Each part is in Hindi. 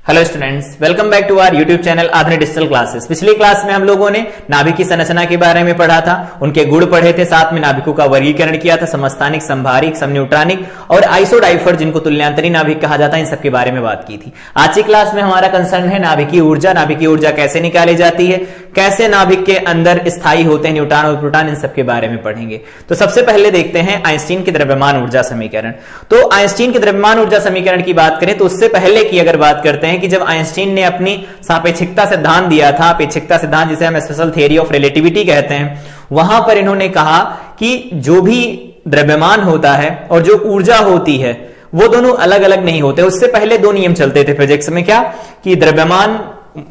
Hello students, welcome back to our YouTube channel Aadhunik digital classes. पिछली क्लास में हम लोगों ने नाभिक की संरचना के बारे में पढ़ा था, उनके गुण पढ़े थे, साथ में नाभिकों का वर्गीकरण किया था, समस्थानिक, संभारिक, समन्यूट्रॉनिक और आइसोडाइफर जिनको तुल्यांतरी नाभिक कहा जाता है, इन सबके बारे में बात की थी। आज की क्लास में हमारा कंसर्न है नाभिकीय ऊर्जा। नाभिकीय ऊर्जा कैसे निकाली जाती है, कैसे नाभिक के अंदर स्थायी होते हैं न्यूट्रॉन और प्रोटॉन, इन सबके बारे में पढ़ेंगे। तो सबसे पहले देखते हैं आइंस्टीन के द्रव्यमान ऊर्जा समीकरण। तो आइंस्टीन के द्रव्यमान ऊर्जा समीकरण की बात करें तो उससे पहले की अगर बात करते हैं कि जब आइंस्टीन ने अपनी सापेक्षिकता सिद्धांत दिया था, अपेक्षिकता सिद्धांत जिसे हम स्पेशल थियरी ऑफ रिलेटिविटी कहते हैं, वहां पर इन्होंने कहा कि जो भी द्रव्यमान होता है और जो ऊर्जा होती है वो दोनों अलग अलग नहीं होते। उससे पहले दो नियम चलते थे फिजिक्स में, क्या कि द्रव्यमान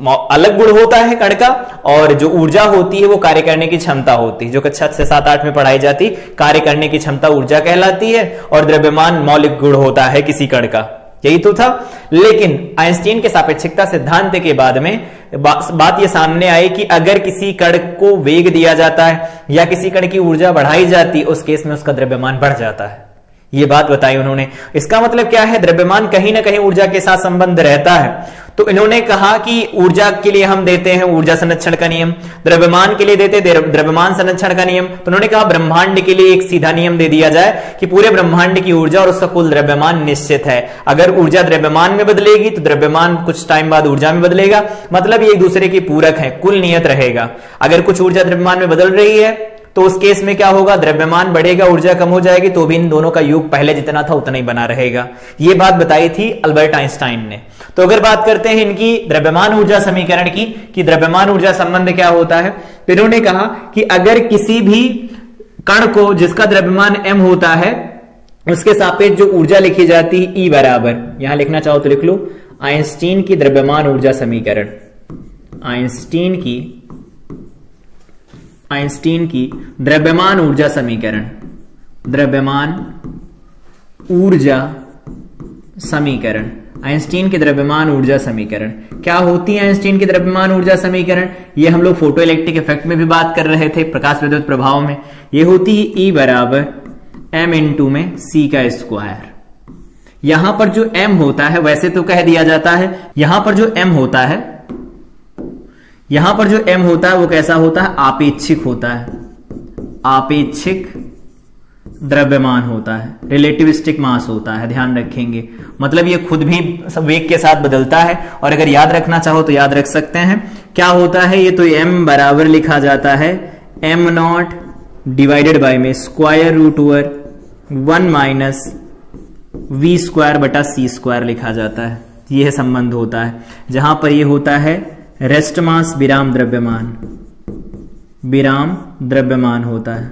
अलग गुण होता है कण का, और जो ऊर्जा होती है वो कार्य करने की क्षमता होती है, जो कक्षा 6, 7, 8 में पढ़ाई जाती, कार्य करने की क्षमता ऊर्जा कहलाती है, और द्रव्यमान मौलिक गुण होता है किसी कण का। यही तो था। लेकिन आइंस्टीन के सापेक्षिकता सिद्धांत के बाद में बात यह सामने आई कि अगर किसी कण को वेग दिया जाता है या किसी कण की ऊर्जा बढ़ाई जाती है, उस केस में उसका द्रव्यमान बढ़ जाता है। ये बात बताई उन्होंने। इसका मतलब क्या है, द्रव्यमान कहीं ना कहीं ऊर्जा के साथ संबंध रहता है। तो इन्होंने कहा कि ऊर्जा के लिए हम देते हैं ऊर्जा संरक्षण का नियम, द्रव्यमान के लिए देते द्रव्यमान संरक्षण का नियम। तो उन्होंने कहा ब्रह्मांड के लिए एक सीधा नियम दे दिया जाए कि पूरे ब्रह्मांड की ऊर्जा और उसका कुल द्रव्यमान निश्चित है। अगर ऊर्जा द्रव्यमान में बदलेगी तो द्रव्यमान कुछ टाइम बाद ऊर्जा में बदलेगा, मतलब ये एक दूसरे के पूरक है, कुल नियत रहेगा। अगर कुछ ऊर्जा द्रव्यमान में बदल रही है तो उस केस में क्या होगा, द्रव्यमान बढ़ेगा, ऊर्जा कम हो जाएगी, तो भी इन दोनों का योग पहले जितना था उतना ही बना रहेगा। ये बात बताई थी अल्बर्ट आइंस्टाइन ने। तो अगर बात करते हैं इनकी द्रव्यमान ऊर्जा समीकरण की कि द्रव्यमान ऊर्जा संबंध क्या होता है, तो इन्होंने कहा कि अगर किसी भी कण को जिसका द्रव्यमान m होता है उसके सापेक्ष जो ऊर्जा लिखी जाती है E बराबर, यहां लिखना चाहो तो लिख लो, आइंस्टीन की द्रव्यमान ऊर्जा समीकरण, आइंस्टीन की द्रव्यमान ऊर्जा समीकरण, द्रव्यमान ऊर्जा समीकरण, आइंस्टीन की द्रव्यमान ऊर्जा समीकरण क्या होती है? आइंस्टीन की द्रव्यमान ऊर्जा समीकरण, ये हम लोग फोटो इलेक्ट्रिक इफेक्ट में भी बात कर रहे थे, प्रकाश विद्युत प्रभाव में। ये होती है E बराबर m इंटू में c का स्क्वायर। यहां पर जो m होता है, वैसे तो कह दिया जाता है यहां पर जो m होता है, यहां पर जो m होता है वो कैसा होता है, आपेक्षिक होता है, आपेक्षिक द्रव्यमान होता है, रिलेटिविस्टिक मास होता है, ध्यान रखेंगे। मतलब ये खुद भी वेग के साथ बदलता है, और अगर याद रखना चाहो तो याद रख सकते हैं क्या होता है। ये तो m बराबर लिखा जाता है m नॉट डिवाइडेड बाय में square root over 1 minus v square बटा c स्क्वायर लिखा जाता है। यह संबंध होता है जहां पर यह होता है रेस्ट मास विराम द्रव्यमान, विराम द्रव्यमान होता है,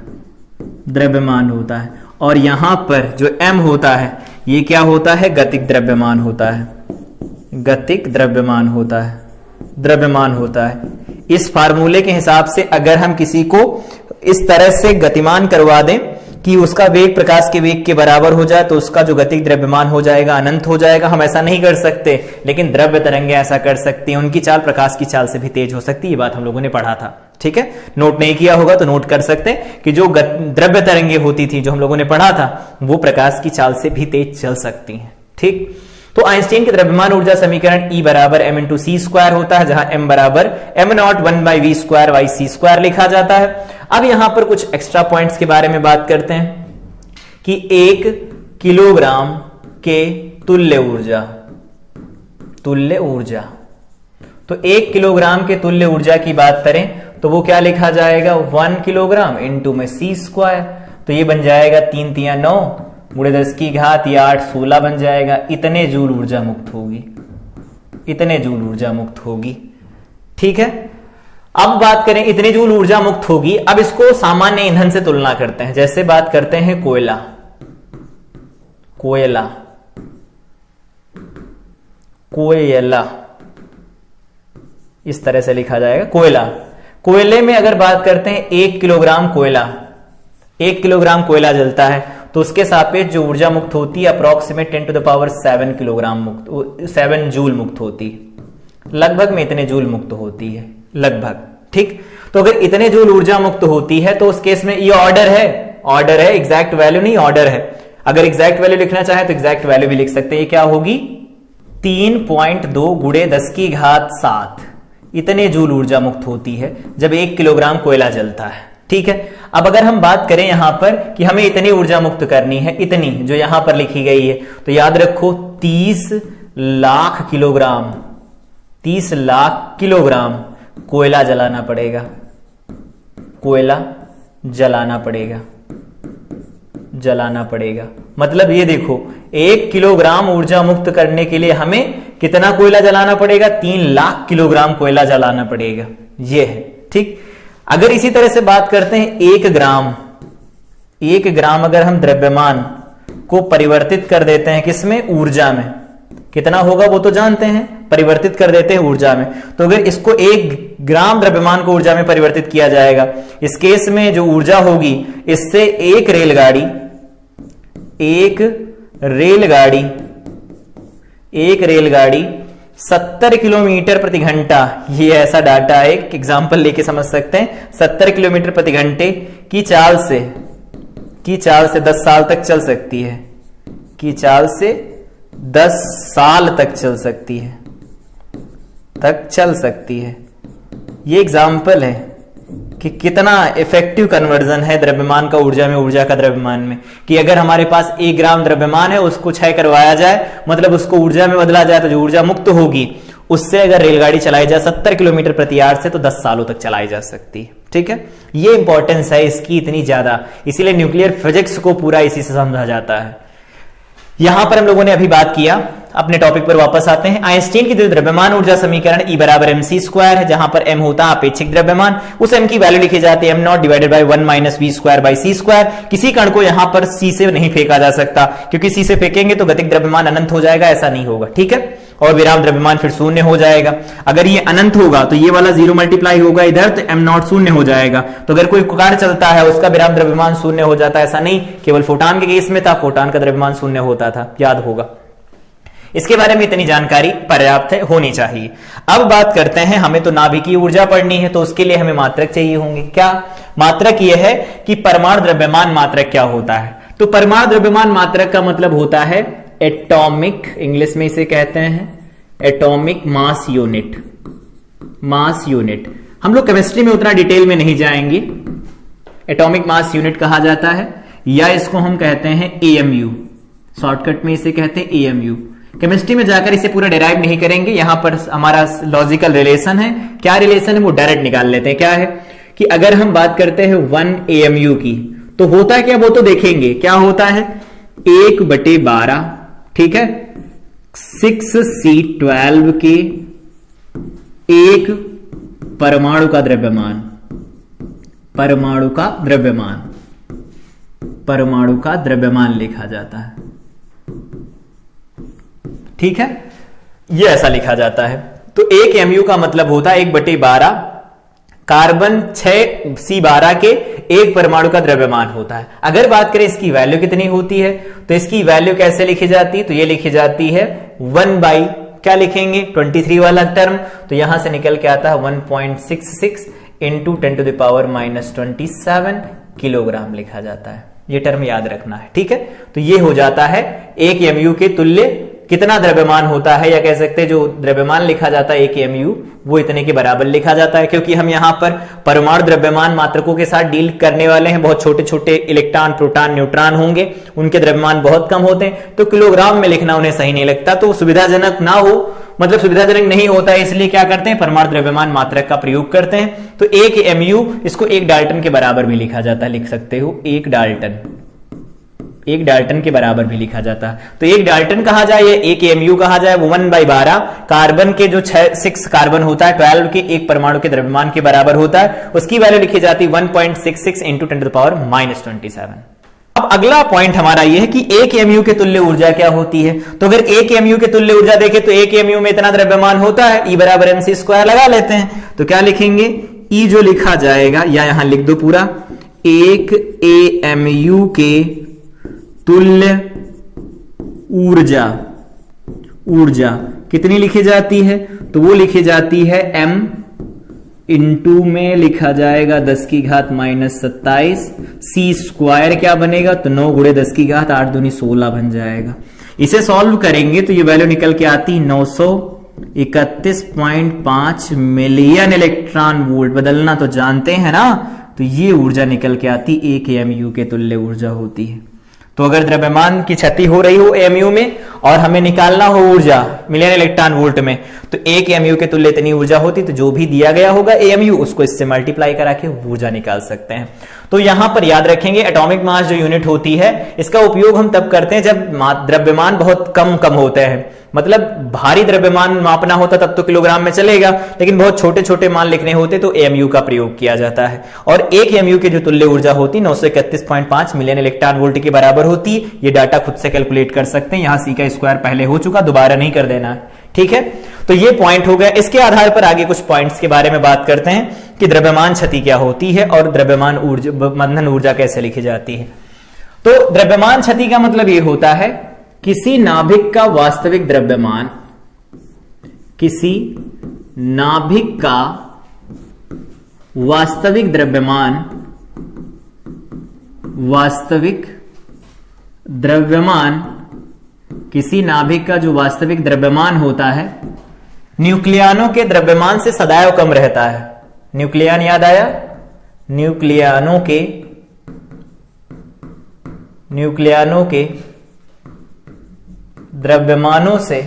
द्रव्यमान होता है। और यहां पर जो m होता है ये क्या होता है, गतिक द्रव्यमान होता है, गतिक द्रव्यमान होता है, द्रव्यमान होता है। इस फार्मूले के हिसाब से अगर हम किसी को इस तरह से गतिमान करवा दें कि उसका वेग प्रकाश के वेग के बराबर हो जाए तो उसका जो गतिक द्रव्यमान हो जाएगा अनंत हो जाएगा। हम ऐसा नहीं कर सकते, लेकिन द्रव्य तरंगे ऐसा कर सकती हैं। उनकी चाल प्रकाश की चाल से भी तेज हो सकती है। ये बात हम लोगों ने पढ़ा था, ठीक है। नोट नहीं किया होगा तो नोट कर सकते हैं कि जो द्रव्य तरंगे होती थी जो हम लोगों ने पढ़ा था, वो प्रकाश की चाल से भी तेज चल सकती हैं, ठीक। तो आइंस्टीन के द्रव्यमान ऊर्जा समीकरण E बराबर m इंटू सी स्क्वायर होता है, जहां m बराबर m naught 1 by V square by C square लिखा जाता है। अब यहां पर कुछ एक्स्ट्रा पॉइंट्स के बारे में बात करते हैं कि 1 किलोग्राम के तुल्य ऊर्जा, तुल्य ऊर्जा, तो 1 किलोग्राम के तुल्य ऊर्जा की बात करें तो वो क्या लिखा जाएगा, 1 किलोग्राम इंटू में सी स्क्वायर। तो ये बन जाएगा 3 तिया 9 गुणे 10 की घात या 8 16 बन जाएगा। इतने जूल ऊर्जा मुक्त होगी, इतने जूल ऊर्जा मुक्त होगी, ठीक है। अब बात करें इतने जूल ऊर्जा मुक्त होगी। अब इसको सामान्य ईंधन से तुलना करते हैं। जैसे बात करते हैं कोयला, कोयला, कोयला, इस तरह से लिखा जाएगा कोयला। कोयले में अगर बात करते हैं 1 किलोग्राम कोयला, 1 किलोग्राम कोयला जलता है तो उसके सापेक्ष जो ऊर्जा मुक्त होती है approximate 10 to the power 7 kilogram मुक्त, 7 जूल मुक्त होती है। लगभग में इतने जूल मुक्त होती है, लगभग, ठीक। तो अगर इतने जूल ऊर्जा मुक्त होती है तो उस केस में ये ऑर्डर है, ऑर्डर है, एग्जैक्ट वैल्यू नहीं, ऑर्डर है। अगर एग्जैक्ट वैल्यू लिखना चाहे तो एग्जैक्ट वैल्यू भी लिख सकते हैं। ये क्या होगी, 3.2 गुणे 10 की घात 7 इतने जूल ऊर्जा मुक्त होती है जब 1 किलोग्राम कोयला जलता है। ठीक है, अब अगर हम बात करें यहां पर कि हमें इतनी ऊर्जा मुक्त करनी है, इतनी जो यहां पर लिखी गई है, तो याद रखो 30 लाख किलोग्राम, 30 लाख किलोग्राम कोयला जलाना पड़ेगा, कोयला जलाना पड़ेगा, जलाना पड़ेगा। मतलब ये देखो 1 किलोग्राम ऊर्जा मुक्त करने के लिए हमें कितना कोयला जलाना पड़ेगा, 3 लाख किलोग्राम कोयला जलाना पड़ेगा, ये है। ठीक, अगर इसी तरह से बात करते हैं 1 ग्राम अगर हम द्रव्यमान को परिवर्तित कर देते हैं किसमें, ऊर्जा में, कितना होगा वो तो जानते हैं, परिवर्तित कर देते हैं ऊर्जा में। तो अगर इसको 1 ग्राम द्रव्यमान को ऊर्जा में परिवर्तित किया जाएगा, इस केस में जो ऊर्जा होगी इससे एक रेलगाड़ी 70 किलोमीटर प्रति घंटा, ये ऐसा डाटा है, एक एग्जांपल लेके समझ सकते हैं, 70 किलोमीटर प्रति घंटे की चाल से 10 साल तक चल सकती है, की चाल से 10 साल तक चल सकती है। ये एग्जाम्पल है कि कितना इफेक्टिव कन्वर्जन है द्रव्यमान का ऊर्जा में, ऊर्जा का द्रव्यमान में, कि अगर हमारे पास 1 ग्राम द्रव्यमान है उसको क्षय करवाया जाए, मतलब उसको ऊर्जा में बदला जाए, तो जो ऊर्जा मुक्त होगी उससे अगर रेलगाड़ी चलाई जाए 70 किलोमीटर प्रति आवर से, तो 10 सालों तक चलाई जा सकती है। ठीक है, ये इंपॉर्टेंस है इसकी इतनी ज्यादा, इसीलिए न्यूक्लियर फिजिक्स को पूरा इसी से समझा जाता है। यहां पर हम लोगों ने अभी बात किया, अपने टॉपिक पर वापस आते हैं। आइंस्टीन की द्रव्यमान ऊर्जा समीकरण E बराबर mc² है, जहां पर m होता है अपेक्षिक द्रव्यमान, उस m की वैल्यू लिखी जाती है m0 divided by 1 minus v²/c²। किसी कण को यहां पर c से नहीं फेंका जा सकता, क्योंकि c से फेंकेंगे तो गतिक द्रव्यमान अनंत हो जाएगा, ऐसा नहीं होगा। ठीक है, और विराम द्रव्यमान फिर शून्य हो जाएगा। अगर ये अनंत होगा तो ये वाला 0 मल्टीप्लाई होगा इधर, तो m0 शून्य हो जाएगा। तो अगर कोई कण चलता है उसका विराम द्रव्यमान शून्य हो जाता है, ऐसा नहीं, केवल फोटॉन के केस में था, फोटॉन का द्रव्यमान शून्य होता था, याद होगा। इसके बारे में इतनी जानकारी पर्याप्त है, होनी चाहिए। अब बात करते हैं, हमें तो नाभिकीय ऊर्जा पढ़नी है, तो उसके लिए हमें मात्रक चाहिए होंगे। क्या मात्रक? यह है कि परमाणु द्रव्यमान मात्रक क्या होता है। तो परमाणु द्रव्यमान मात्रक का मतलब होता है एटॉमिक, इंग्लिश में इसे कहते हैं atomic mass unit. Mass unit हम लोग केमिस्ट्री में उतना डिटेल में नहीं जाएंगे। एटॉमिक मास यूनिट कहा जाता है, या इसको हम कहते हैं एएमयू, शॉर्टकट में इसे कहते हैं एएमयू। केमिस्ट्री में जाकर इसे पूरा डिराइव नहीं करेंगे, यहां पर हमारा लॉजिकल रिलेशन है। क्या रिलेशन है वो डायरेक्ट निकाल लेते हैं। क्या है कि अगर हम बात करते हैं 1 AMU की, तो होता है क्या वो तो देखेंगे। क्या होता है 1/12, ठीक है, 6C12 के एक परमाणु का द्रव्यमान, परमाणु का द्रव्यमान, परमाणु का द्रव्यमान लिखा जाता है। ठीक है, ये ऐसा लिखा जाता है। तो 1 MU का मतलब होता है 1/12 कार्बन 6C12 के एक परमाणु का द्रव्यमान होता है। अगर बात करें इसकी वैल्यू कितनी होती है, तो इसकी वैल्यू कैसे लिखी जाती है, तो ये लिखी जाती है 1 क्या लिखेंगे 23 वाला टर्म, तो यहां से निकल के आता है 1.66 इंटू 10⁻⁻27 किलोग्राम लिखा जाता है। ये टर्म याद रखना है। ठीक है, तो ये हो जाता है 1 MU के तुल्य कितना द्रव्यमान होता है, या कह सकते हैं जो द्रव्यमान लिखा जाता है 1 MU वो इतने के बराबर लिखा जाता है। क्योंकि हम यहां पर परमाणु द्रव्यमान मात्रकों के साथ डील करने वाले हैं, बहुत छोटे छोटे इलेक्ट्रॉन, प्रोटॉन, न्यूट्रॉन होंगे, उनके द्रव्यमान बहुत कम होते हैं, तो किलोग्राम में लिखना उन्हें सही नहीं लगता। तो सुविधाजनक ना हो, मतलब सुविधाजनक नहीं होता है, इसलिए क्या करते हैं परमाणु द्रव्यमान मात्रक का प्रयोग करते हैं। तो 1 MU इसको 1 डाल्टन के बराबर भी लिखा जाता है, लिख सकते हो 1 डाल्टन, 1 डाल्टन के बराबर भी लिखा जाता है। तो 1 डाल्टन कहा जाए या 1 MU कहा जाए, वो 1/12 कार्बन के जो 6 कार्बन होता है 12 के एक परमाणु के द्रव्यमान के बराबर होता है। उसकी वैल्यू लिखी जाती है 1.66 इंटू 10⁻⁻27। अब अगला पॉइंट हमारा यह है कि 1 MU के तुल्य ऊर्जा क्या होती है। तो अगर 1 MU के तुल्य ऊर्जा देखें तो 1 MU में इतना द्रव्यमान होता है, E बराबर mc² लगा लेते हैं। तो क्या लिखेंगे, E जो लिखा जाएगा, या यहां लिख दो पूरा, 1 AMU के तुल्य ऊर्जा, ऊर्जा कितनी लिखी जाती है, तो वो लिखी जाती है m इंटू में लिखा जाएगा 10⁻⁻27 C² क्या बनेगा, तो 9 × 10⁻8 8 दूनी 16 बन जाएगा। इसे सॉल्व करेंगे तो ये वैल्यू निकल के आती 931.5 मिलियन इलेक्ट्रॉन वोल्ट। बदलना तो जानते हैं ना, तो ये ऊर्जा निकल के आती 1 AMU के तुल्य ऊर्जा होती है। तो अगर द्रव्यमान की क्षति हो रही हो AMU में और हमें निकालना हो ऊर्जा मिलियन इलेक्ट्रॉन वोल्ट में, तो 1 AMU के तुल्य इतनी ऊर्जा होती, तो जो भी दिया गया होगा AMU उसको इससे मल्टीप्लाई करा के ऊर्जा निकाल सकते हैं। तो यहां पर याद रखेंगे एटॉमिक मास जो यूनिट होती है इसका उपयोग हम तब करते हैं जब द्रव्यमान बहुत कम होते हैं। मतलब भारी द्रव्यमान मापना होता तब तो किलोग्राम में चलेगा, लेकिन बहुत छोटे छोटे मान लिखने होते तो AMU का प्रयोग किया जाता है। और 1 AMU की जो तुल्य ऊर्जा होती 931.5 मिलियन इलेक्ट्रॉन वोल्ट के बराबर होती। ये डाटा खुद से कैलकुलेट कर सकते हैं, यहां C का स्क्वायर पहले हो चुका, दोबारा नहीं कर देना है, ठीक है। तो ये पॉइंट हो गया। इसके आधार पर आगे कुछ पॉइंट्स के बारे में बात करते हैं कि द्रव्यमान क्षति क्या होती है और द्रव्यमान ऊर्जा बंधन ऊर्जा कैसे लिखी जाती है। तो द्रव्यमान क्षति का मतलब ये होता है किसी नाभिक का वास्तविक द्रव्यमान, किसी नाभिक का वास्तविक द्रव्यमान, किसी नाभिक का जो वास्तविक द्रव्यमान होता है न्यूक्लियानों के द्रव्यमान से सदैव कम रहता है। न्यूक्लियान याद आया? न्यूक्लियानों के द्रव्यमानों से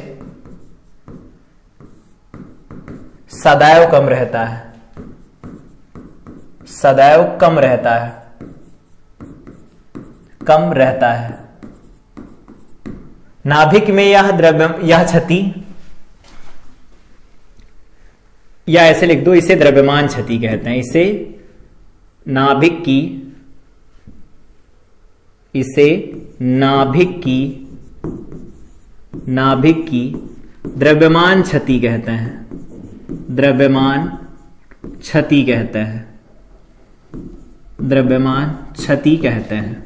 सदैव कम रहता है, सदैव कम रहता है। नाभिक में यह क्षति, या ऐसे लिख दो, इसे द्रव्यमान क्षति कहते हैं। इसे नाभिक की द्रव्यमान क्षति कहते हैं, द्रव्यमान क्षति कहते हैं।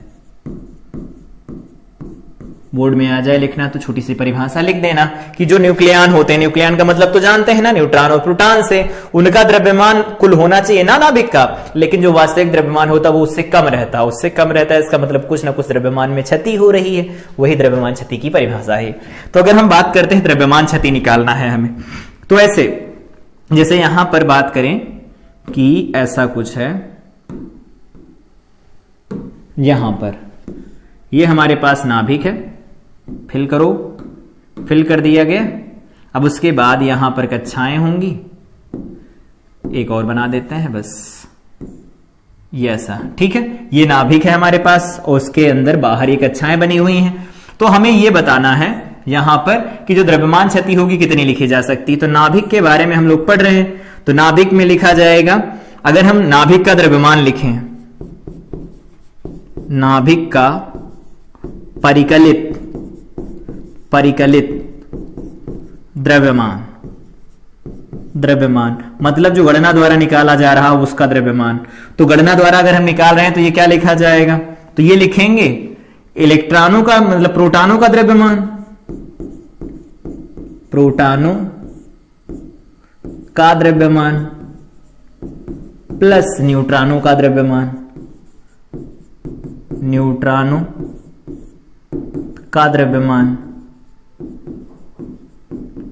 बोर्ड में आ जाए लिखना तो छोटी सी परिभाषा लिख देना कि जो न्यूक्लियन होते हैं, न्यूक्लियन का मतलब तो जानते हैं ना, न्यूट्रॉन और प्रोटॉन से, उनका द्रव्यमान कुल होना चाहिए ना नाभिक का, लेकिन जो वास्तविक द्रव्यमान होता है वो उससे कम रहता है, इसका मतलब कुछ ना कुछ द्रव्यमान में क्षति हो रही है, वही द्रव्यमान क्षति की परिभाषा है। तो अगर हम बात करते हैं द्रव्यमान क्षति निकालना है हमें, तो ऐसे जैसे यहां पर बात करें कि ऐसा कुछ है, यहां पर ये हमारे पास नाभिक है, फिल कर दिया गया। अब उसके बाद यहां पर कक्षाएं होंगी, एक और बना देते हैं बस, ये ऐसा, ठीक है। ये नाभिक है हमारे पास और उसके अंदर बाहर ये कक्षाएं बनी हुई हैं। तो हमें ये बताना है यहां पर कि जो द्रव्यमान क्षति होगी कितनी लिखी जा सकती है। तो नाभिक के बारे में हम लोग पढ़ रहे हैं, तो नाभिक में लिखा जाएगा, अगर हम नाभिक का द्रव्यमान लिखें, नाभिक का परिकलित द्रव्यमान मतलब जो गणना द्वारा निकाला जा रहा है उसका द्रव्यमान। तो गणना द्वारा अगर हम निकाल रहे हैं तो ये क्या लिखा जाएगा, तो ये लिखेंगे इलेक्ट्रॉनों का मतलब प्रोटॉनों का द्रव्यमान, प्रोटॉनों का द्रव्यमान प्लस न्यूट्रॉनों का द्रव्यमान, न्यूट्रॉनों का द्रव्यमान,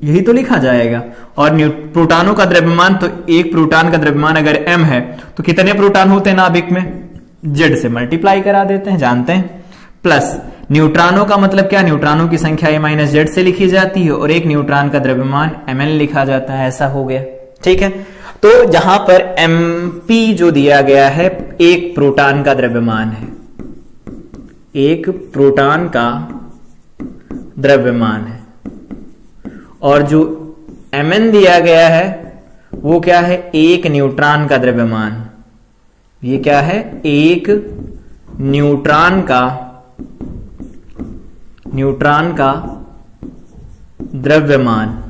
यही तो लिखा जाएगा। और प्रोटॉनों का द्रव्यमान, तो एक प्रोटॉन का द्रव्यमान अगर m है तो कितने प्रोटॉन होते हैं नाभिक में, z से मल्टीप्लाई करा देते हैं, जानते हैं। प्लस न्यूट्रॉनों का मतलब क्या, न्यूट्रॉनों की संख्या a माइनस जेड से लिखी जाती है और एक न्यूट्रॉन का द्रव्यमान mn लिखा जाता है, ऐसा हो गया, ठीक है। तो जहां पर mp जो दिया गया है एक प्रोटॉन का द्रव्यमान है, एक प्रोटॉन का द्रव्यमान है, और जो mn दिया गया है वो क्या है, एक न्यूट्रॉन का द्रव्यमान। ये क्या है, एक न्यूट्रॉन का द्रव्यमान।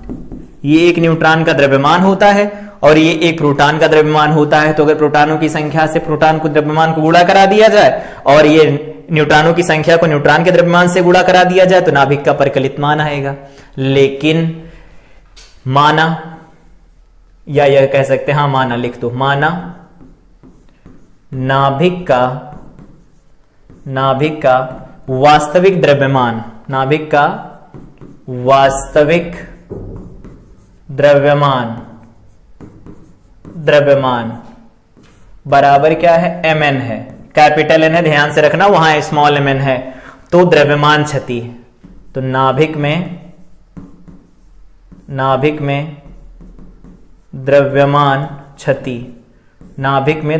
ये एक न्यूट्रॉन का द्रव्यमान होता है और ये एक प्रोटॉन का द्रव्यमान होता है। तो अगर प्रोटॉनों की संख्या से प्रोटॉन को द्रव्यमान को गुणा करा दिया जाए और ये न्यूट्रॉनों की संख्या को न्यूट्रॉन के द्रव्यमान से गुणा करा दिया जाए तो नाभिक का परिकलित मान आएगा। लेकिन माना, या यह कह सकते हैं, हाँ माना लिख दो, माना नाभिक का वास्तविक द्रव्यमान, नाभिक का वास्तविक द्रव्यमान बराबर क्या है, mn है, कैपिटल N है, ध्यान से रखना, वहां स्मॉल mn है, तो द्रव्यमान क्षति। तो नाभिक में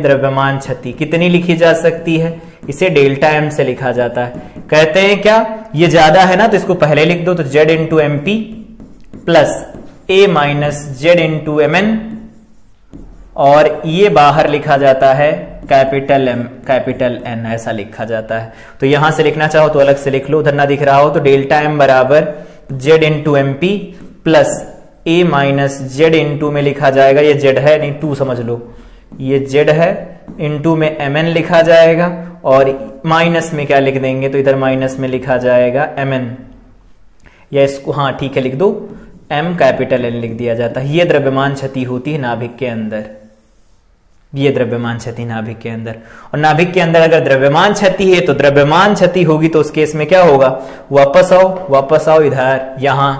द्रव्यमान क्षति कितनी लिखी जा सकती है, इसे डेल्टा m से लिखा जाता है। कहते हैं क्या, ये ज्यादा है ना, तो इसको पहले लिख दो, तो z into M P plus a minus Z into M N, और ये बाहर लिखा जाता है कैपिटल M कैपिटल N, ऐसा लिखा जाता है। तो यहां से लिखना चाहो तो अलग से लिख लो, उधर ना दिख रहा हो तो डेल्टा M बराबर Z into M P plus A minus Z into में लिखा जाएगा, ये Z है नहीं 2 समझ लो, ये Z है, इंटू में MN लिखा जाएगा, और माइनस में क्या लिख देंगे, तो इधर माइनस में लिखा जाएगा MN, या इसको हाँ ठीक है लिख दो, M कैपिटल N लिख दिया जाता है। ये द्रव्यमान क्षति होती है नाभिक के अंदर, ये द्रव्यमान क्षति नाभिक के अंदर। और नाभिक के अंदर अगर द्रव्यमान क्षति है तो द्रव्यमान क्षति होगी, तो उस केस में क्या होगा, वापस आओ इधर यहां,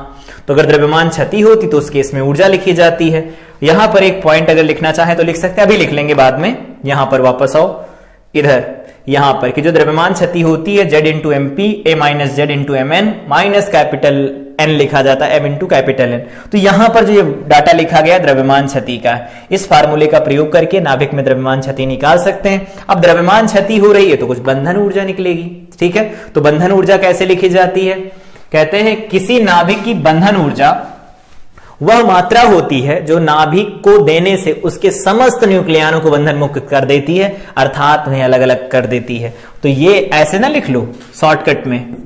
तो अगर द्रव्यमान क्षति होती तो उस केस में ऊर्जा लिखी जाती है। यहां पर एक पॉइंट अगर लिखना चाहे तो लिख सकते हैं, अभी लिख लेंगे बाद में, यहां पर वापस आओ इधर, यहां पर कि जो द्रव्यमान क्षति होती है Z into M P A minus Z into M N minus capital N लिखा जाता है M इंटू कैपिटल N। तो यहां पर जो ये डाटा लिखा गया द्रव्यमान क्षति का, इस फार्मूले का प्रयोग करके नाभिक में द्रव्यमान क्षति निकाल सकते हैं। अब द्रव्यमान क्षति हो रही है तो कुछ बंधन ऊर्जा निकलेगी, ठीक है। तो बंधन ऊर्जा कैसे लिखी जाती है, कहते हैं किसी नाभिक की बंधन ऊर्जा वह मात्रा होती है जो नाभिक को देने से उसके समस्त न्यूक्लियनों को बंधन मुक्त कर देती है, अर्थात उन्हें अलग अलग कर देती है। तो ये ऐसे ना लिख लो शॉर्टकट में,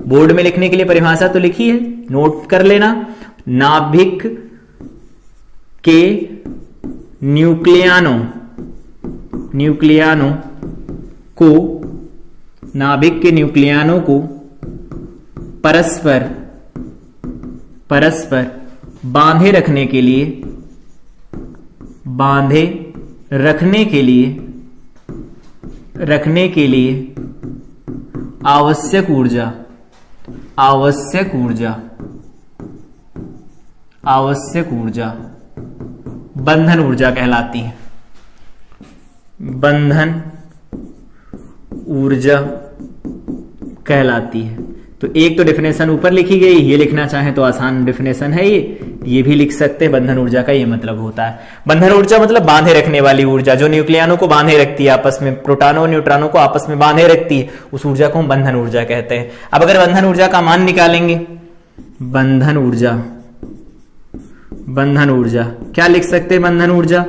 बोर्ड में लिखने के लिए परिभाषा तो लिखी है, नोट कर लेना। नाभिक के न्यूक्लियनों को परस्पर बांधे रखने के लिए आवश्यक ऊर्जा बंधन ऊर्जा कहलाती है, बंधन ऊर्जा कहलाती है। तो एक तो डेफिनेशन ऊपर लिखी गई, ये लिखना चाहे तो आसान डेफिनेशन है, ये भी लिख सकते हैं। बंधन ऊर्जा का ये मतलब होता है, बंधन ऊर्जा मतलब बांधे रखने वाली ऊर्जा, जो न्यूक्लियनों को बांधे रखती है आपस में, प्रोटॉनों और न्यूट्रॉनों को आपस में बांधे रखती है, उस ऊर्जा को हम बंधन ऊर्जा कहते हैं। अब अगर बंधन ऊर्जा का मान निकालेंगे, बंधन ऊर्जा क्या लिख सकते हैं, बंधन ऊर्जा,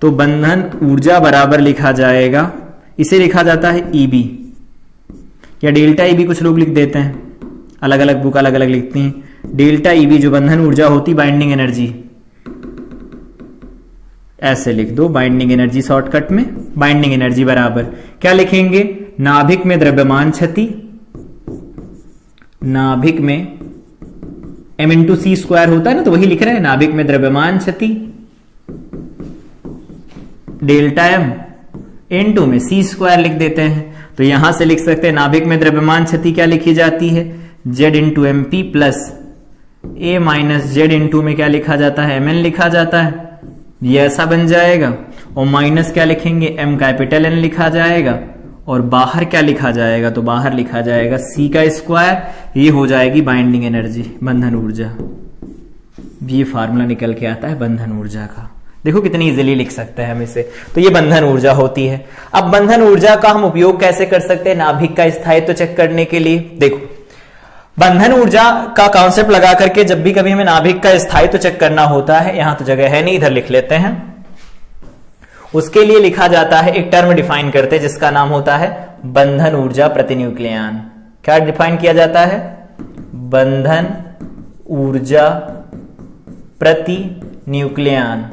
तो बंधन ऊर्जा बराबर लिखा जाएगा, इसे लिखा जाता है ईबी या डेल्टा ईबी, कुछ लोग लिख देते हैं, अलग अलग बुक अलग अलग लिखती हैं। डेल्टा ईबी जो बंधन ऊर्जा होती, बाइंडिंग एनर्जी, ऐसे लिख दो, बाइंडिंग एनर्जी शॉर्टकट में, बाइंडिंग एनर्जी बराबर क्या लिखेंगे, नाभिक में द्रव्यमान क्षति, नाभिक में m इंटू सी स्क्वायर होता है ना, तो वही लिख रहे हैं, नाभिक में द्रव्यमान क्षति डेल्टा m इंटू में सी स्क्वायर लिख देते हैं। तो यहां से लिख सकते हैं नाभिक में द्रव्यमान क्षति क्या लिखी जाती है, Z into M P plus A minus Z into में क्या लिखा जाता है, MN लिखा जाता है, ये ऐसा बन जाएगा, और माइनस क्या लिखेंगे, M कैपिटल N लिखा जाएगा, और बाहर क्या लिखा जाएगा, तो बाहर लिखा जाएगा C का स्क्वायर, ये हो जाएगी बाइंडिंग एनर्जी, बंधन ऊर्जा। ये फार्मूला निकल के आता है बंधन ऊर्जा का, देखो कितनी इजीली लिख सकते हैं हम इसे। तो ये बंधन ऊर्जा होती है। अब बंधन ऊर्जा का हम उपयोग कैसे कर सकते हैं नाभिक का स्थायित्व चेक करने के लिए, देखो बंधन ऊर्जा का कॉन्सेप्ट लगा करके जब भी कभी हमें नाभिक का स्थायित्व चेक करना होता है, यहां तो जगह है नहीं, इधर लिख लेते हैं, उसके लिए लिखा जाता है, एक टर्म डिफाइन करते हैं जिसका नाम होता है बंधन ऊर्जा प्रति न्यूक्लियन। क्या डिफाइन किया जाता है, बंधन ऊर्जा प्रति न्यूक्लियन,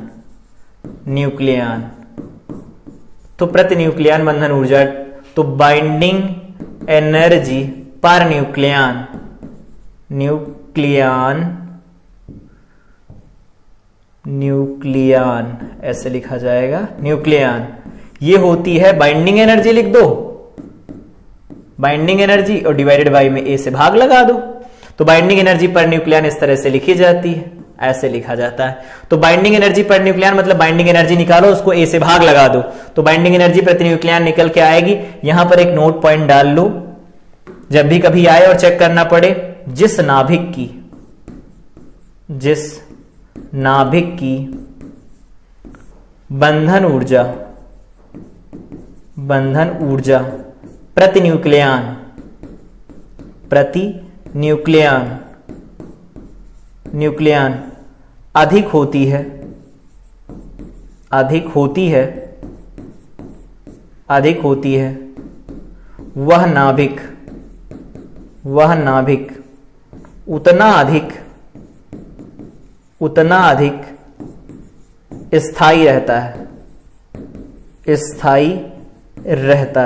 तो प्रति न्यूक्लियन बंधन ऊर्जा, तो बाइंडिंग एनर्जी पर न्यूक्लियन ऐसे लिखा जाएगा, न्यूक्लियन, ये होती है बाइंडिंग एनर्जी, लिख दो बाइंडिंग एनर्जी, और डिवाइडेड बाय में ए से भाग लगा दो। तो बाइंडिंग एनर्जी पर न्यूक्लियन इस तरह से लिखी जाती है, ऐसे लिखा जाता है। तो बाइंडिंग एनर्जी पर न्यूक्लियन मतलब बाइंडिंग एनर्जी निकालो, उसको ए से भाग लगा दो, तो बाइंडिंग एनर्जी प्रति न्यूक्लियन निकल के आएगी। यहां पर एक नोट पॉइंट डाल लो, जब भी कभी आए और चेक करना पड़े, जिस नाभिक की बंधन ऊर्जा प्रति न्यूक्लियन अधिक होती है, वह नाभिक उतना अधिक स्थायी रहता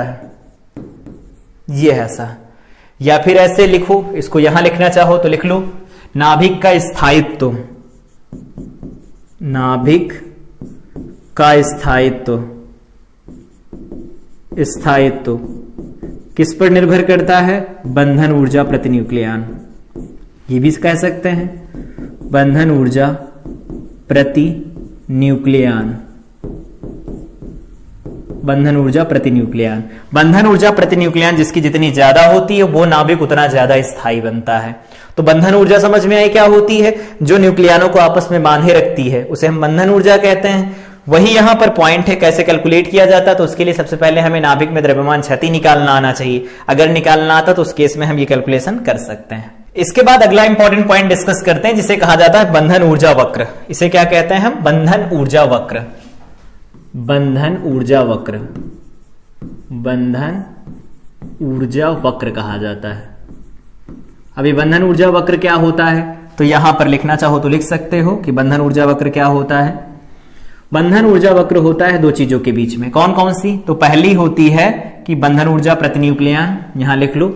है। ये ऐसा, या फिर ऐसे लिखो, इसको यहां लिखना चाहो तो लिख लो, नाभिक का स्थायित्व किस पर निर्भर करता है? बंधन ऊर्जा प्रति न्यूक्लियन। ये भी कह सकते हैं बंधन ऊर्जा प्रति न्यूक्लियन। बंधन ऊर्जा प्रति न्यूक्लियन जिसकी जितनी ज्यादा होती है वो नाभिक उतना ज्यादा स्थायी बनता है। तो बंधन ऊर्जा समझ में आई क्या होती है? जो न्यूक्लियनों को आपस में बांधे रखती है उसे हम बंधन ऊर्जा कहते हैं। वही यहां पर पॉइंट है, कैसे कैलकुलेट किया जाता है। तो उसके लिए सबसे पहले हमें नाभिक में द्रव्यमान क्षति निकालना आना चाहिए। अगर निकालना आता तो उस केस में हम ये कैलकुलेशन कर सकते हैं। इसके बाद अगला इंपॉर्टेंट पॉइंट डिस्कस करते हैं, जिसे कहा जाता है बंधन ऊर्जा वक्र। इसे क्या कहते हैं हम? बंधन ऊर्जा वक्र कहा जाता है। अभी बंधन ऊर्जा वक्र क्या होता है, तो यहां पर लिखना चाहो तो लिख सकते हो कि बंधन ऊर्जा वक्र क्या होता है। बंधन ऊर्जा वक्र होता है दो चीजों के बीच में। कौन कौन सी? तो पहली होती है कि बंधन ऊर्जा प्रति न्यूक्लियन, यहां लिख लो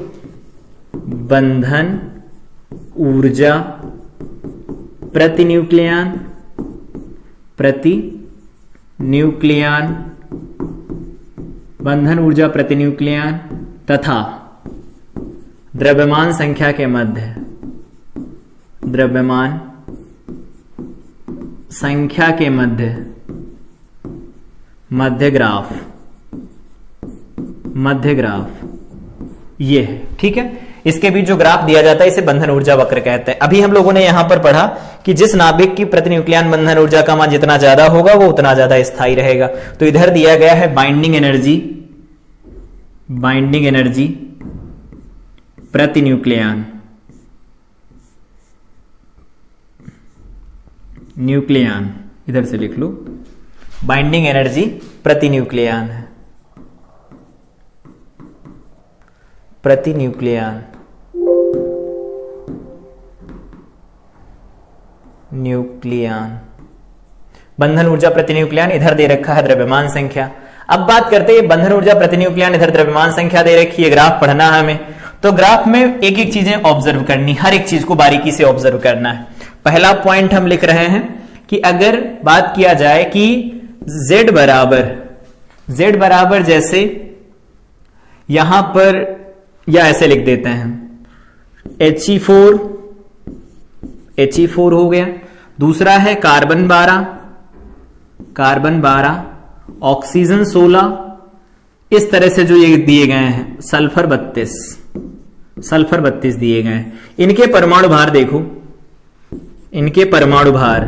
बंधन ऊर्जा प्रति न्यूक्लियन बंधन ऊर्जा प्रति न्यूक्लियन तथा द्रव्यमान संख्या के मध्य ग्राफ ये है, ठीक है। इसके बीच जो ग्राफ दिया जाता है इसे बंधन ऊर्जा वक्र कहते हैं। अभी हम लोगों ने यहां पर पढ़ा कि जिस नाभिक की प्रति न्यूक्लियन बंधन ऊर्जा का मान जितना ज्यादा होगा वो उतना ज्यादा स्थायी रहेगा। तो इधर दिया गया है बाइंडिंग एनर्जी प्रति न्यूक्लियन इधर से लिख लो बाइंडिंग एनर्जी प्रति न्यूक्लियन बंधन ऊर्जा प्रति न्यूक्लियन, इधर दे रखा है द्रव्यमान संख्या। अब बात करते हैं बंधन ऊर्जा प्रति न्यूक्लियन, इधर द्रव्यमान संख्या दे रखी है, ग्राफ पढ़ना है हमें। तो ग्राफ में एक एक चीजें ऑब्जर्व करनी, हर एक चीज को बारीकी से ऑब्जर्व करना है। पहला पॉइंट हम लिख रहे हैं कि अगर बात किया जाए कि z बराबर जैसे यहां पर, या ऐसे लिख देते हैं He4 हो गया। दूसरा है कार्बन 12, ऑक्सीजन 16, इस तरह से जो ये दिए गए हैं सल्फर 32 दिए गए हैं। इनके परमाणु भार देखो, इनके परमाणु भार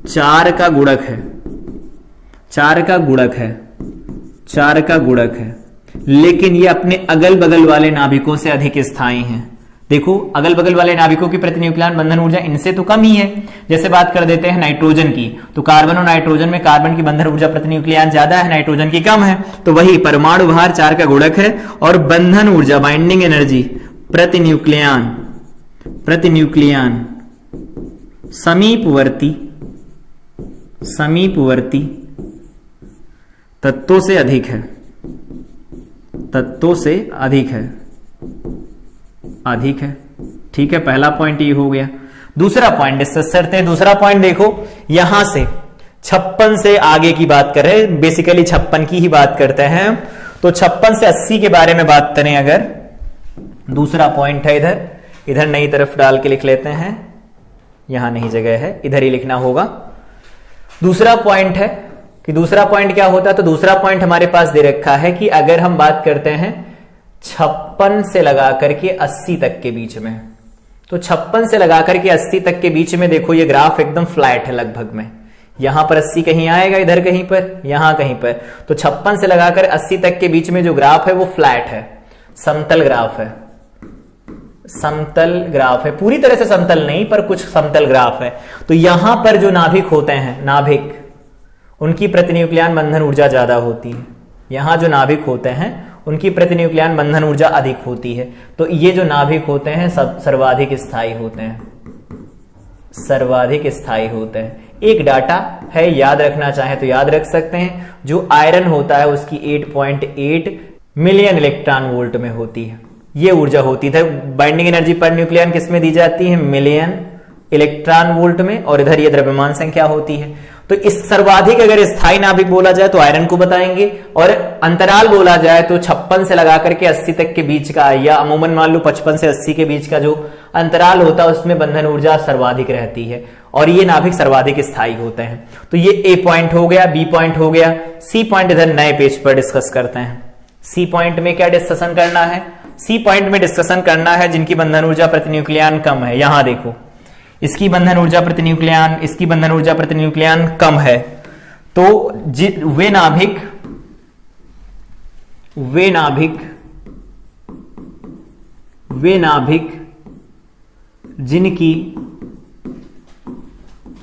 4 का गुणक है, लेकिन ये अपने अगल बगल वाले नाभिकों से अधिक स्थायी हैं। देखो अगल बगल वाले नाभिकों की प्रति न्यूक्लियन बंधन ऊर्जा इनसे तो कम ही है। जैसे बात कर देते हैं नाइट्रोजन की, तो कार्बन और नाइट्रोजन में कार्बन की बंधन ऊर्जा प्रति न्यूक्लियन ज्यादा है, नाइट्रोजन की कम है। तो वही परमाणु भार 4 का गुणक है और बंधन ऊर्जा बाइंडिंग एनर्जी प्रति न्यूक्लियन समीपवर्ती तत्वों से अधिक है। ठीक है, पहला पॉइंट ये हो गया। दूसरा पॉइंट डिस्कस करते हैं। दूसरा पॉइंट देखो, यहां से 56 से आगे की बात कर रहे हैं, बेसिकली 56 की ही बात करते हैं। तो 56 से 80 के बारे में बात करें अगर, दूसरा पॉइंट है इधर, इधर नई तरफ डाल के लिख लेते हैं, यहां नहीं जगह है, इधर ही लिखना होगा। दूसरा पॉइंट है कि दूसरा पॉइंट क्या होता है, तो दूसरा पॉइंट हमारे पास दे रखा है कि अगर हम बात करते हैं 56 से लगा करके 80 तक के बीच में, तो 56 से लगा करके 80 तक के बीच में देखो ये ग्राफ एकदम फ्लैट है लगभग में, यहां पर 80 कहीं आएगा, इधर कहीं पर, यहां कहीं पर, तो 56 से लगाकर 80 तक के बीच में जो ग्राफ है वो फ्लैट है, समतल ग्राफ है, समतल ग्राफ है, पूरी तरह से समतल नहीं पर कुछ समतल ग्राफ है। तो यहां पर जो नाभिक होते हैं, नाभिक, उनकी प्रतिन्यूक्लियन बंधन ऊर्जा ज्यादा होती है, यहां जो नाभिक होते हैं उनकी प्रतिन्यूक्लियन बंधन ऊर्जा अधिक होती है। तो ये जो नाभिक होते हैं सब सर्वाधिक स्थायी होते हैं, सर्वाधिक स्थायी होते हैं। एक डाटा है, याद रखना चाहे तो याद रख सकते हैं, जो आयरन होता है उसकी 8.8 मिलियन इलेक्ट्रॉन वोल्ट में होती है, ये ऊर्जा होती है। बाइंडिंग एनर्जी पर न्यूक्लियन किस में दी जाती है, मिलियन इलेक्ट्रॉन वोल्ट में, और इधर ये द्रव्यमान संख्या होती है। तो इस सर्वाधिक अगर स्थायी नाभिक बोला जाए तो आयरन को बताएंगे, और अंतराल बोला जाए तो 56 से लगाकर के 80 तक के बीच का, या अमूमन मान लो 55 से 80 के बीच का जो अंतराल होता है उसमें बंधन ऊर्जा सर्वाधिक रहती है, और ये नाभिक सर्वाधिक स्थायी होते हैं। तो ये ए पॉइंट हो गया, बी पॉइंट हो गया, सी पॉइंट इधर नए पेज पर डिस्कस करते हैं। सी पॉइंट में क्या डिस्कशन करना है, सी पॉइंट में डिस्कशन करना है जिनकी बंधन ऊर्जा प्रतिन्यूक्लियन कम है। यहां देखो, इसकी बंधन ऊर्जा प्रतिन्यूक्लियन, इसकी बंधन ऊर्जा प्रतिन्यूक्लियन कम है, तो वे नाभिक जिनकी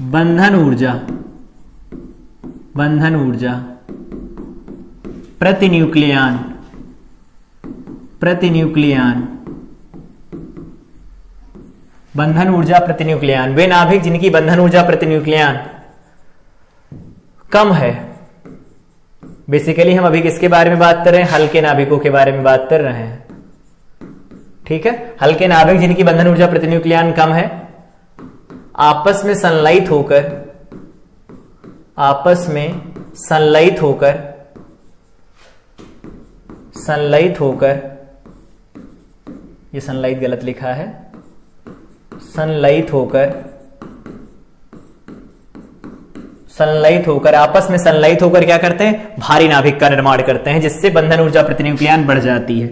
बंधन ऊर्जा प्रतिन्यूक्लियन बंधन ऊर्जा प्रतिन्यूक्लियन, वे नाभिक जिनकी बंधन ऊर्जा प्रतिन्यूक्लियन कम है। बेसिकली हम अभी किसके बारे में बात कर रहे हैं, हल्के नाभिकों के बारे में बात कर रहे हैं, ठीक है। हल्के नाभिक जिनकी बंधन ऊर्जा प्रतिन्यूक्लियन कम है, आपस में संलयित होकर ये संलयित गलत लिखा है, संलयित होकर आपस में संलयित होकर क्या करते हैं, भारी नाभिक का निर्माण करते हैं, जिससे बंधन ऊर्जा प्रतिन्यूक्लियन बढ़ जाती है।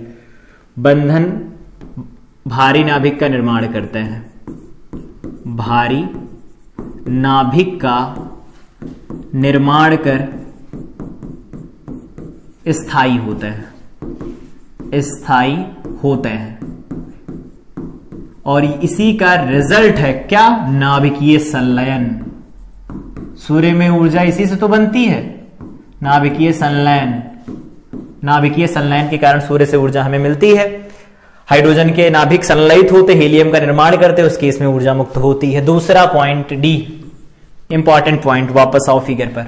भारी नाभिक का निर्माण करते हैं, भारी नाभिक का निर्माण कर स्थायी होते हैं, और इसी का रिजल्ट है क्या, नाभिकीय संलयन। सूर्य में ऊर्जा इसी से तो बनती है, नाभिकीय संलयन के कारण सूर्य से ऊर्जा हमें मिलती है। हाइड्रोजन के नाभिक संलयित होते, हीलियम का निर्माण करते, उस केस में ऊर्जा मुक्त होती है। दूसरा पॉइंट डी, इंपॉर्टेंट पॉइंट, वापस आओ फिगर पर।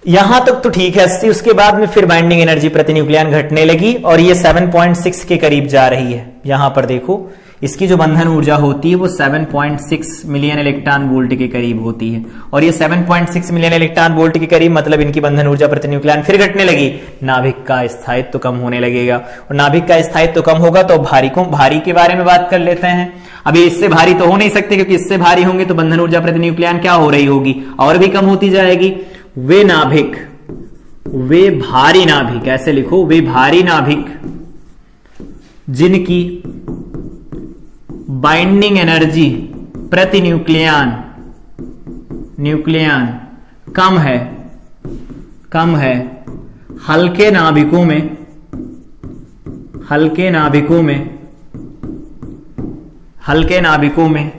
यहां तक तो ठीक है 80, उसके बाद में फिर बाइंडिंग एनर्जी प्रतिन्यूक्लियन घटने लगी और ये 7.6 के करीब जा रही है। यहां पर देखो, इसकी जो बंधन ऊर्जा होती है वो 7.6 मिलियन इलेक्ट्रॉन वोल्ट के करीब होती है, और ये 7.6 मिलियन इलेक्ट्रॉन वोल्ट के करीब मतलब इनकी बंधन ऊर्जा प्रतिन्यूक्लियन फिर घटने लगी, नाभिक का स्थायित्व कम होने लगेगा, और नाभिक का स्थायित्व कम होगा तो भारी के बारे में बात कर लेते हैं। अभी इससे भारी तो हो नहीं सकते, क्योंकि इससे भारी होंगे तो बंधन ऊर्जा प्रतिन्यूक्लियन क्या हो रही होगी, और भी कम होती जाएगी। वे भारी नाभिक, ऐसे लिखो, वे भारी नाभिक जिनकी बाइंडिंग एनर्जी प्रतिन्यूक्लियन कम है, हल्के नाभिकों में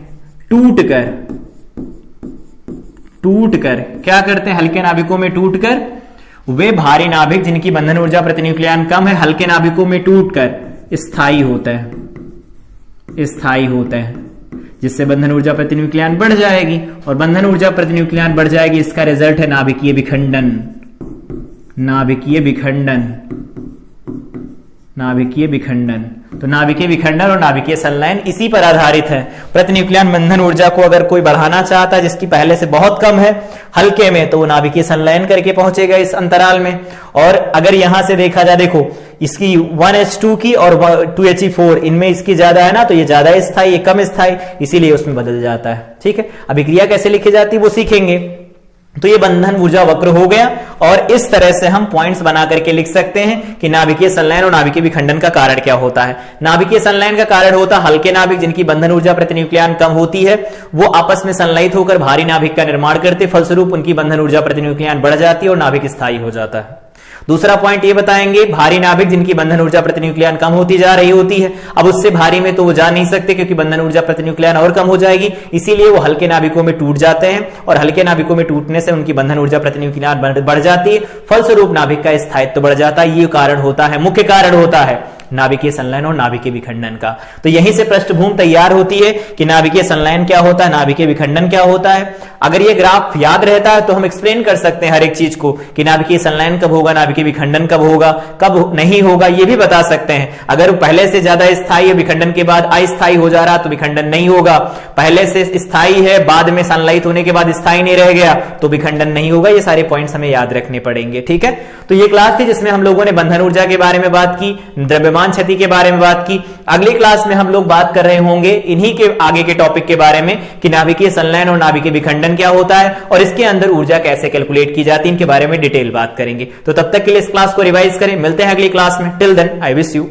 टूटकर क्या करते हैं, हल्के नाभिकों में टूटकर, वे भारी नाभिक जिनकी बंधन ऊर्जा प्रतिन्यूक्लियन कम है, हल्के नाभिकों में टूटकर स्थायी होते हैं, जिससे बंधन ऊर्जा प्रतिन्यूक्लियन बढ़ जाएगी, और बंधन ऊर्जा प्रतिन्यूक्लियन बढ़ जाएगी, इसका रिजल्ट है नाभिकीय विखंडन। तो नाभिकीय विखंडन और नाभिकीय संलयन इसी पर आधारित है। प्रतिन्यूक्लियन बंधन ऊर्जा को अगर कोई बढ़ाना चाहता है जिसकी पहले से बहुत कम है हल्के में, तो वो नाभिकीय संलयन करके पहुंचेगा इस अंतराल में। और अगर यहां से देखा जाए, देखो इसकी 1H2 की और 2He4 इनमें इसकी ज्यादा है ना, तो ये ज्यादा स्थायी, ये कम स्थायी, इसीलिए उसमें बदल जाता है। ठीक है, अभिक्रिया कैसे लिखी जाती है वो सीखेंगे। तो ये बंधन ऊर्जा वक्र हो गया, और इस तरह से हम पॉइंट्स बना करके लिख सकते हैं कि नाभिकीय संलयन और नाभिकीय विखंडन का कारण क्या होता है। नाभिकीय संलयन का कारण होता है हल्के नाभिक जिनकी बंधन ऊर्जा प्रति न्यूक्लियन कम होती है, वो आपस में संलयित होकर भारी नाभिक का निर्माण करते, फलस्वरूप उनकी बंधन ऊर्जा प्रति न्यूक्लियन बढ़ जाती है और नाभिक स्थायी हो जाता है। दूसरा पॉइंट ये बताएंगे, भारी नाभिक जिनकी बंधन ऊर्जा प्रति न्यूक्लियन कम होती जा रही होती है, अब उससे भारी में तो वो जा नहीं सकते क्योंकि बंधन ऊर्जा प्रति न्यूक्लियन और कम हो जाएगी, इसीलिए वो हल्के नाभिकों में टूट जाते हैं, और हल्के नाभिकों में टूटने से उनकी बंधन ऊर्जा प्रति न्यूक्लियन बढ़ जाती है, फलस्वरूप नाभिक का स्थायित्व बढ़ जाता है। ये कारण होता है, मुख्य कारण होता है नाभिकीय संलयन और नाभिकीय विखंडन का। तो यहीं से पृष्ठभूमि तैयार होती है कि नाभिकीय संलयन क्या होता है, नाभिकीय विखंडन क्या होता है। अगर ये ग्राफ याद रहता है तो हम एक्सप्लेन कर सकते हैं हर एक चीज को कि नाभिकीय संलयन कब होगा, नाभिकीय विखंडन कब होगा, कब नहीं होगा, ये भी बता सकते हैं। अगर पहले से ज्यादा स्थायी है, विखंडन के बाद अस्थायी हो जा रहा तो विखंडन नहीं होगा, पहले से स्थायी है बाद में संलयित होने के बाद स्थायी नहीं रह गया तो विखंडन नहीं होगा। ये सारे पॉइंट्स हमें याद रखने पड़ेंगे। ठीक है, तो ये क्लास थी जिसमें हम लोगों ने बंधन ऊर्जा के बारे में बात की, द्रव्यमान क्षति के बारे में बात की। अगली क्लास में हम लोग बात कर रहे होंगे इन्हीं के आगे के टॉपिक के बारे में कि नाभिकीय संलयन और नाभिकीय विखंडन क्या होता है और इसके अंदर ऊर्जा कैसे कैलकुलेट की जाती है, इनके बारे में डिटेल बात करेंगे। तो तब तक के लिए इस क्लास को रिवाइज करें, मिलते हैं अगली क्लास में। Till then I wish you